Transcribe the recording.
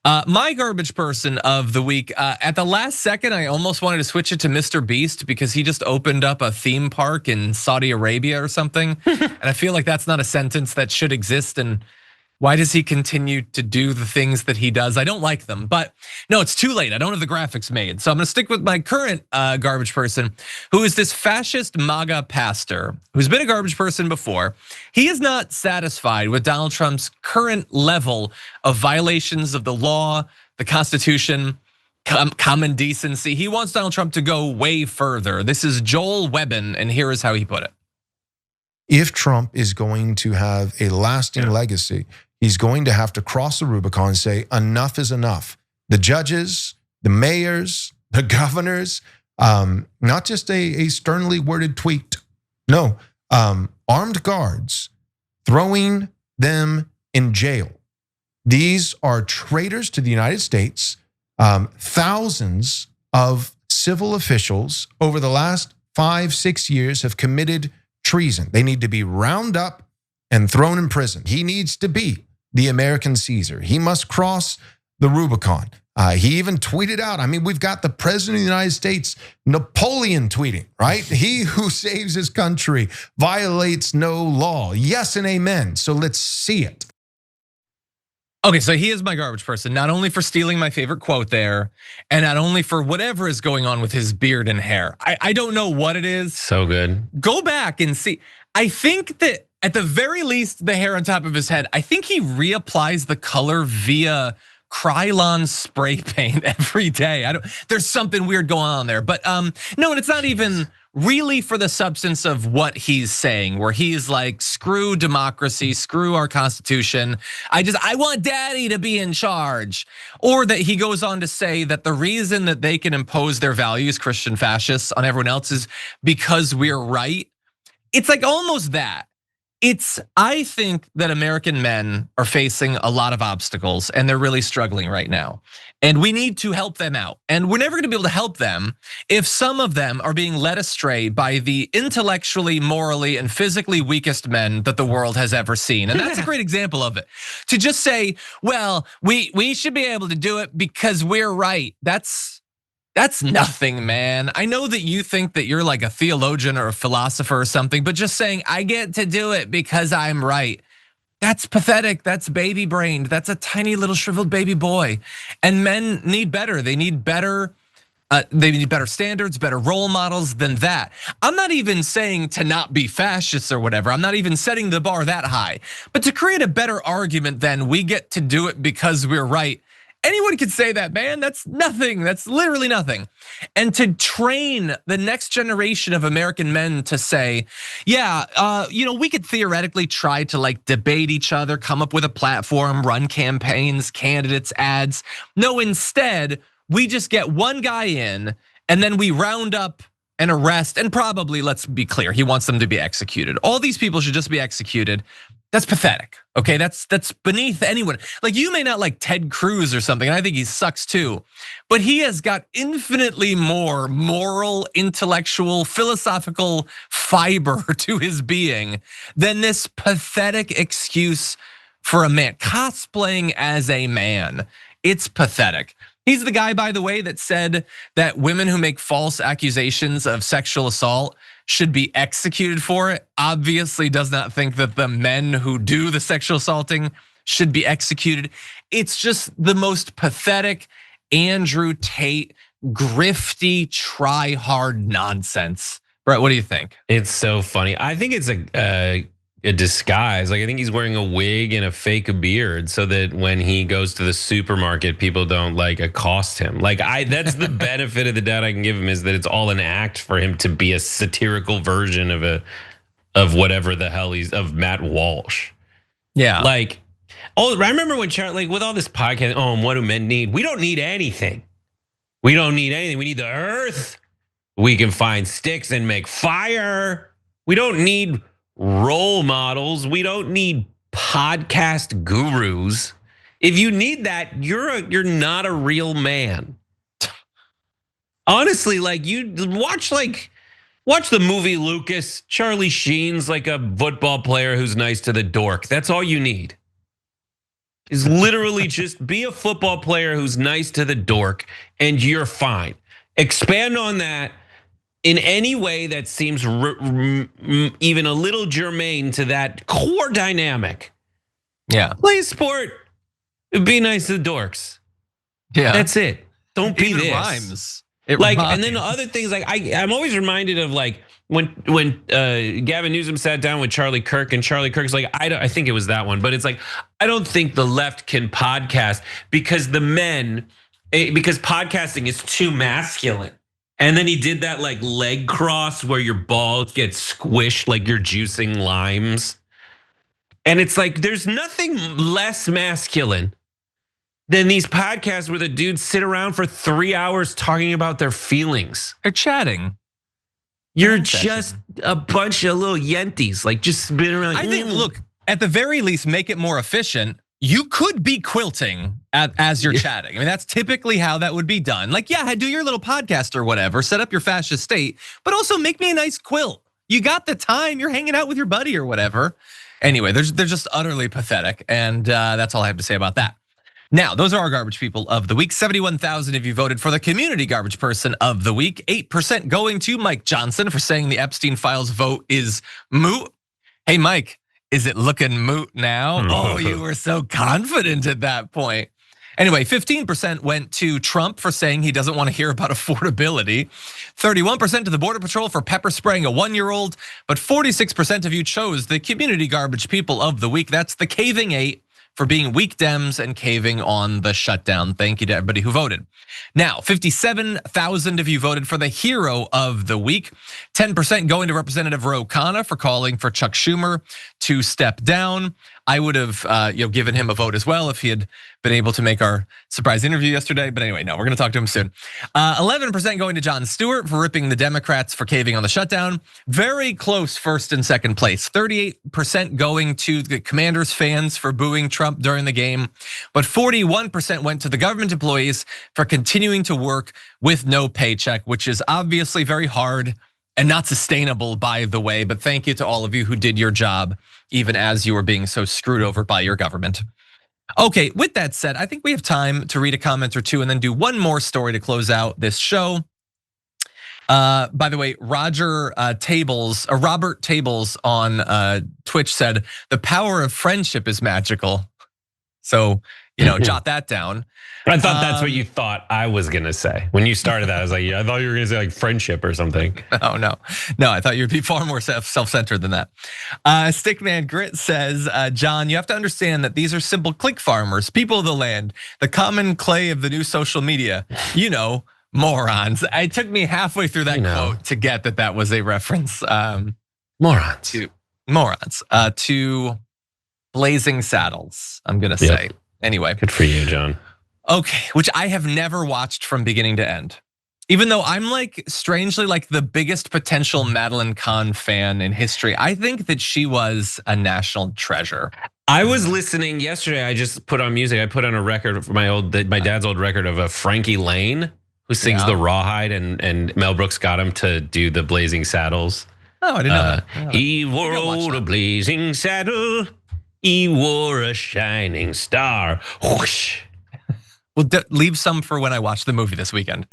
My garbage person of the week, at the last second, I almost wanted to switch it to Mr. Beast because he just opened up a theme park in Saudi Arabia or something. And I feel like that's not a sentence that should exist. And why does he continue to do the things that he does? I don't like them, but no, it's too late. I don't have the graphics made. So I'm gonna stick with my current garbage person, who is this fascist MAGA pastor who's been a garbage person before. He is not satisfied with Donald Trump's current level of violations of the law, the Constitution, common decency. He wants Donald Trump to go way further. This is Joel Webbon, and here is how he put it. If Trump is going to have a lasting legacy, he's going to have to cross the Rubicon and say, enough is enough. The judges, the mayors, the governors, not just a sternly worded tweet. No, armed guards, throwing them in jail. These are traitors to the United States. Thousands of civil officials over the last 5-6 years have committed treason. They need to be rounded up and thrown in prison. He needs to be the American Caesar. He must cross the Rubicon. He even tweeted out, I mean, we've got the president of the United States, Napoleon tweeting, right? He who saves his country violates no law. Yes and amen. So let's see it. Okay, so he is my garbage person, not only for stealing my favorite quote there, and not only for whatever is going on with his beard and hair. I don't know what it is. So good. Go back and see. I think that at the very least, the hair on top of his head, I think he reapplies the color via Krylon spray paint every day. There's something weird going on there, but no, and it's not even really for the substance of what he's saying, where he's like, screw democracy, screw our Constitution. I want daddy to be in charge. Or that he goes on to say that the reason that they can impose their values, Christian fascists, on everyone else is because we're right. It's like almost that. I think that American men are facing a lot of obstacles and they're really struggling right now. And we need to help them out. And we're never gonna be able to help them if some of them are being led astray by the intellectually, morally, and physically weakest men that the world has ever seen. And that's a great example of it. To just say, well, we should be able to do it because we're right. That's nothing, man. I know that you think that you're like a theologian or a philosopher or something, but just saying, I get to do it because I'm right. That's pathetic, that's baby brained, that's a tiny little shriveled baby boy. And men need better, they need better standards, better role models than that. I'm not even saying to not be fascists or whatever, I'm not even setting the bar that high. But to create a better argument than we get to do it because we're right, anyone can say that, man. That's nothing. That's literally nothing. And to train the next generation of American men to say, yeah, we could theoretically try to like debate each other, come up with a platform, run campaigns, candidates, ads. No, instead, we just get one guy in and then we round up and arrest, and probably, let's be clear, he wants them to be executed. All these people should just be executed. That's pathetic, okay? That's beneath anyone. Like, you may not like Ted Cruz or something, and I think he sucks too, but he has got infinitely more moral, intellectual, philosophical fiber to his being than this pathetic excuse for a man, cosplaying as a man. It's pathetic. He's the guy, by the way, that said that women who make false accusations of sexual assault should be executed for it. Obviously does not think that the men who do the sexual assaulting should be executed. It's just the most pathetic Andrew Tate, grifty, try hard nonsense. Brett, what do you think? It's so funny. I think it's a disguise. Like, I think he's wearing a wig and a fake beard so that when he goes to the supermarket, people don't like accost him. Like, that's the benefit of the doubt I can give him, is that it's all an act for him to be a satirical version of whatever the hell of Matt Walsh. Yeah. Like, I remember when Charlie, like with all this podcast, what do men need? We don't need anything. We don't need anything. We need the earth. We can find sticks and make fire. We don't need role models. We don't need podcast gurus. If you need that, you're not a real man. Honestly, like, you watch the movie Lucas. Charlie Sheen's like a football player who's nice to the dork. That's all you need. is literally just be a football player who's nice to the dork and you're fine. Expand on that in any way that seems even a little germane to that core dynamic. Yeah. Play a sport, be nice to the dorks. Yeah. That's it. Don't be It this. rhymes. It Like, rhymes. and then other things like I'm always reminded of like when Gavin Newsom sat down with Charlie Kirk, and Charlie Kirk's like, I think it was that one, but it's like, I don't think the left can podcast because because podcasting is too masculine. And then he did that like leg cross where your balls get squished like you're juicing limes. And it's like, there's nothing less masculine than these podcasts where the dudes sit around for 3 hours talking about their feelings. They're chatting. You're just a bunch of little yenties, like just spinning around. I think, look, at the very least, make it more efficient. You could be quilting as you're chatting. I mean, that's typically how that would be done. Like, yeah, do your little podcast or whatever, set up your fascist state, but also make me a nice quilt. You got the time, you're hanging out with your buddy or whatever. Anyway, they're just utterly pathetic, and that's all I have to say about that. Now, those are our garbage people of the week. 71,000 of you voted for the community garbage person of the week. 8% going to Mike Johnson for saying the Epstein Files vote is moot. Hey, Mike, is it looking moot now? Oh, you were so confident at that point. Anyway, 15% went to Trump for saying he doesn't want to hear about affordability. 31% to the Border Patrol for pepper spraying a 1-year-old. But 46% of you chose the community garbage people of the week. That's the Caving 8. For being weak Dems and caving on the shutdown. Thank you to everybody who voted. Now, 57,000 of you voted for the hero of the week. 10% going to Representative Ro Khanna for calling for Chuck Schumer to step down. I would have given him a vote as well if he had been able to make our surprise interview yesterday. But anyway, no, we're gonna talk to him soon. 11% going to Jon Stewart for ripping the Democrats for caving on the shutdown. Very close first and second place. 38% going to the Commanders fans for booing Trump during the game. But 41% went to the government employees for continuing to work with no paycheck, which is obviously very hard and not sustainable, by the way. But thank you to all of you who did your job, even as you were being so screwed over by your government. Okay, with that said, I think we have time to read a comment or two and then do one more story to close out this show. By the way, Robert Tables on Twitch said, the power of friendship is magical. So, jot that down. I thought that's what you thought I was gonna say. When you started that, I was like, yeah, I thought you were gonna say like friendship or something. No, I thought you'd be far more self-centered than that. Stickman Grit says, John, you have to understand that these are simple click farmers, people of the land, the common clay of the new social media, morons. It took me halfway through that quote to get that was a reference. Morons. To Blazing Saddles, I'm gonna say. Anyway. Good for you, John. Okay, which I have never watched from beginning to end. Even though I'm strangely the biggest potential Madeline Kahn fan in history. I think that she was a national treasure. I was listening yesterday, I just put on music. I put on a record for my dad's old record of a Frankie Lane, who sings the Rawhide, and Mel Brooks got him to do the Blazing Saddles. Oh, I didn't know that. He wore a blazing saddle, he wore a shining star. Whoosh. We'll leave some for when I watch the movie this weekend.